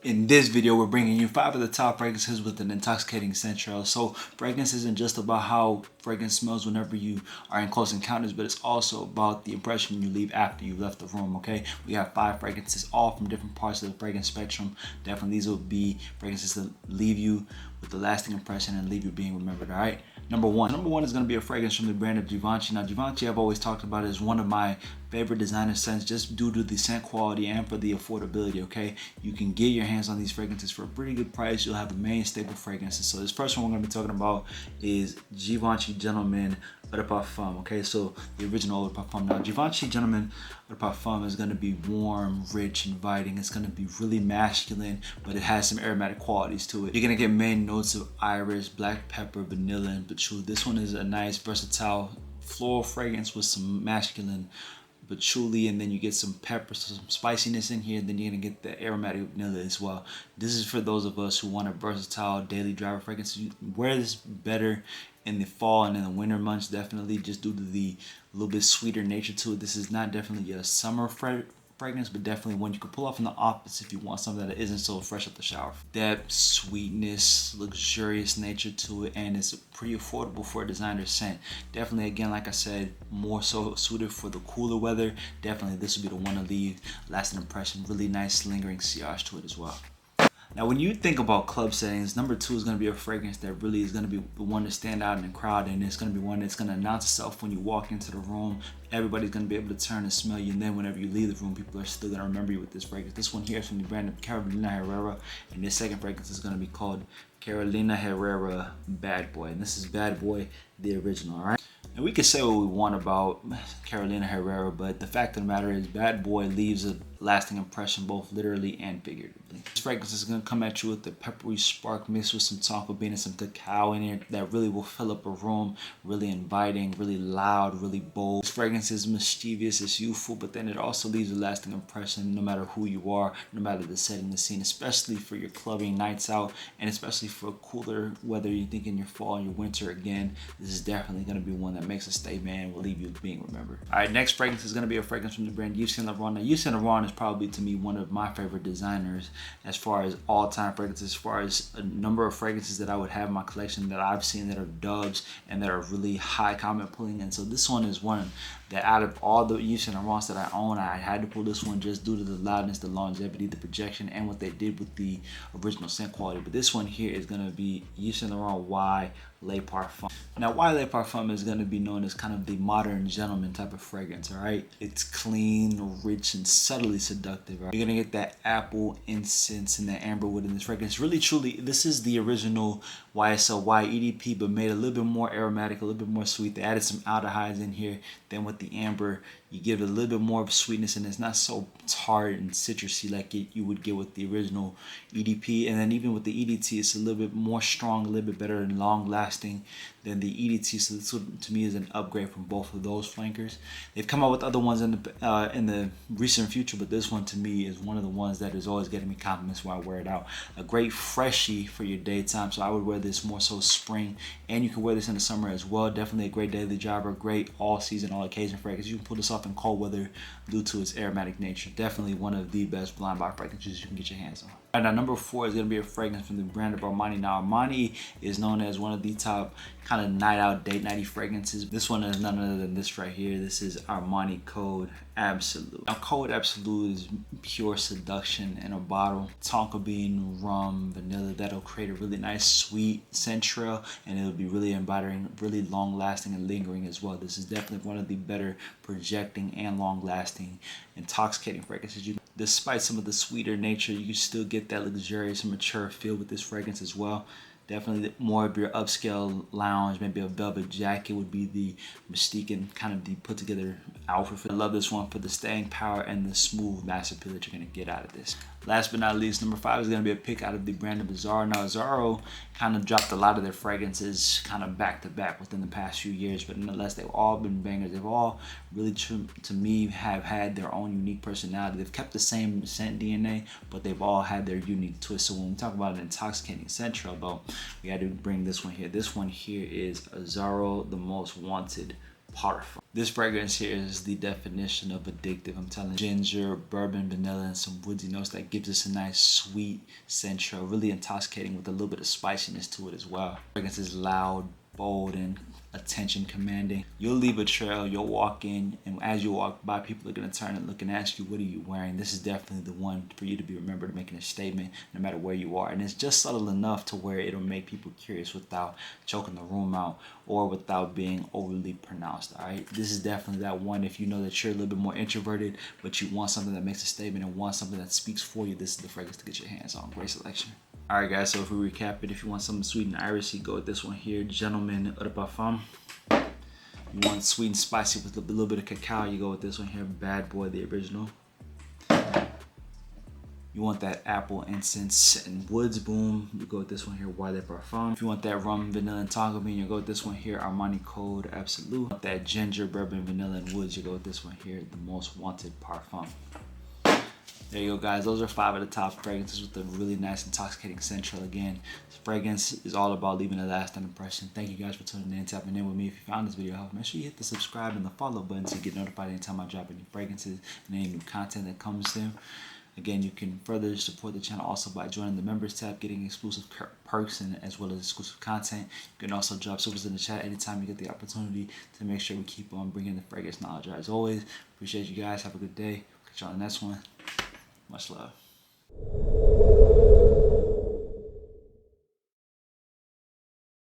In this video, we're bringing you 5 of the top fragrances with an intoxicating scent trail. So fragrance isn't just about how fragrance smells whenever you are in close encounters, but it's also about the impression you leave after you left the room, okay? We have 5 fragrances, all from different parts of the fragrance spectrum. Definitely these will be fragrances that leave you with a lasting impression and leave you being remembered, all right? Number one is going to be a fragrance from the brand of Givenchy. Now, Givenchy, I've always talked about, is one of my favorite designer scents just due to the scent quality and for the affordability, okay? You can get your hands on these fragrances for a pretty good price. You'll have the main staple fragrances. So this first one we're going to be talking about is Givenchy Gentleman Eau de Parfum, okay? So the original Eau de Parfum. Now, Givenchy Gentleman Eau de Parfum is going to be warm, rich, inviting. It's going to be really masculine, but it has some aromatic qualities to it. You're going to get main notes of iris, black pepper, vanilla, and patchouli. This one is a nice, versatile floral fragrance with some masculine patchouli, and then you get some pepper, some spiciness in here, and then you're gonna get the aromatic vanilla as well. This is for those of us who want a versatile daily driver fragrance. You wear this better in the fall and in the winter months, definitely, just due to the little bit sweeter nature to it. This is not definitely a summer fragrance, but definitely one you can pull off in the office if you want something that isn't so fresh out the shower. Depth, sweetness, luxurious nature to it, and it's pretty affordable for a designer scent. Definitely, again, like I said, more so suited for the cooler weather. Definitely this would be the one to leave lasting impression. Really nice lingering sillage to it as well. Now, when you think about club settings, number 2 is going to be a fragrance that really is going to be the one to stand out in the crowd, and it's going to be one that's going to announce itself when you walk into the room. Everybody's going to be able to turn and smell you, and then whenever you leave the room, people are still going to remember you with this fragrance. This one here is from the brand of Carolina Herrera, and this second fragrance is going to be called Carolina Herrera Bad Boy, and this is Bad Boy, the original, all right? And we can say what we want about Carolina Herrera, but the fact of the matter is Bad Boy leaves a lasting impression both literally and figuratively. This fragrance is going to come at you with the peppery spark mixed with some tonka bean and some cacao in here that really will fill up a room, really inviting, really loud, really bold. This fragrance is mischievous, it's youthful, but then it also leaves a lasting impression no matter who you are, no matter the setting, the scene, especially for your clubbing nights out, and especially for cooler weather. You think in your fall and your winter again, this is definitely going to be one that makes a statement and will leave you being remembered. All right, next fragrance is going to be a fragrance from the brand Yves Saint Laurent. Now, Yves Saint Laurent is probably, to me, one of my favorite designers as far as all-time fragrances, as far as a number of fragrances that I would have in my collection that I've seen that are dubs and that are really high comment pulling. And so this one is one that out of all the Yves Saint Laurents that I own, I had to pull this one just due to the loudness, the longevity, the projection, and what they did with the original scent quality. But this one here is going to be Yves Saint Laurent Y Le Parfum. Now, Y Le Parfum is going to be known as kind of the modern gentleman type of fragrance, all right? It's clean, rich, and subtly seductive, right? You're going to get that apple, incense, and that amberwood in this fragrance. Really, truly, this is the original YSL Y EDP, but made a little bit more aromatic, a little bit more sweet. They added some aldehydes in here. Then with the amber, you give it a little bit more of sweetness, and it's not so tart and citrusy like you would get with the original EDP. And then even with the EDT, it's a little bit more strong, a little bit better and long lasting than the EDT. So this to me is an upgrade from both of those flankers. They've come out with other ones in the recent future, but this one to me is one of the ones that is always getting me compliments when I wear it out. A great freshie for your daytime, so I would wear this more so spring, and you can wear this in the summer as well. Definitely a great daily driver, great all season, all occasion fragrance. You can pull this off in cold weather due to its aromatic nature. Definitely one of the best blind buy fragrances you can get your hands on. All right, now number 4 is going to be a fragrance from the brand of Armani. Now, Armani is known as one of the top kind of night out, date nighty fragrances. This one is none other than this right here. This is Armani Code Absolute. Now, Code Absolute is pure seduction in a bottle. Tonka bean, rum, vanilla, that'll create a really nice sweet scent trail, and it'll be really inviting, really long lasting and lingering as well. This is definitely one of the better projecting and long lasting intoxicating fragrances. Despite some of the sweeter nature, you still get that luxurious and mature feel with this fragrance as well. Definitely more of your upscale lounge, maybe a velvet jacket would be the mystique and kind of the put together outfit. I love this one for the staying power and the smooth mass appeal that you're going to get out of this. Last but not least, number 5 is going to be a pick out of the brand of Aaro. Now, Aaro kind of dropped a lot of their fragrances kind of back to back within the past few years, but nonetheless, they've all been bangers. They've all really, to me, have had their own unique personality. They've kept the same scent DNA, but they've all had their unique twist. So when we talk about an intoxicating scent trail, though, we had to bring this one here. This one here is Aaro, the Most Wanted parfum. This fragrance here is the definition of addictive. I'm telling you, ginger, bourbon, vanilla, and some woodsy notes that gives us a nice sweet central, really intoxicating with a little bit of spiciness to it as well. Fragrance is loud, bold, and attention commanding. You'll leave a trail, you'll walk in, and as you walk by, people are going to turn and look and ask you, what are you wearing? This is definitely the one for you to be remembered, making a statement no matter where you are. And it's just subtle enough to where it'll make people curious without choking the room out or without being overly pronounced. All right, this is definitely that one. If you know that you're a little bit more introverted, but you want something that makes a statement and want something that speaks for you, this is the fragrance to get your hands on. Great selection. Alright guys, so if we recap it, if you want something sweet and irisy, go with this one here, Gentleman Eau de Parfum. You want sweet and spicy with a little bit of cacao, you go with this one here, Bad Boy, the original. You want that apple, incense, and woods boom, you go with this one here, Bois de Parfum. If you want that rum, vanilla, and tonka bean, you go with this one here, Armani Code Absolute. You want that ginger, bourbon, vanilla, and woods, you go with this one here, The Most Wanted Parfum. There you go, guys. Those are 5 of the top fragrances with a really nice intoxicating central. Again, this fragrance is all about leaving a lasting impression. Thank you guys for tuning in and tapping in with me. If you found this video helpful, make sure you hit the subscribe and the follow button to get notified anytime I drop any fragrances and any new content that comes through. Again, you can further support the channel also by joining the members tab, getting exclusive perks and as well as exclusive content. You can also drop supers in the chat anytime you get the opportunity to make sure we keep on bringing the fragrance knowledge. As always, appreciate you guys. Have a good day. Catch you on the next one. Much love.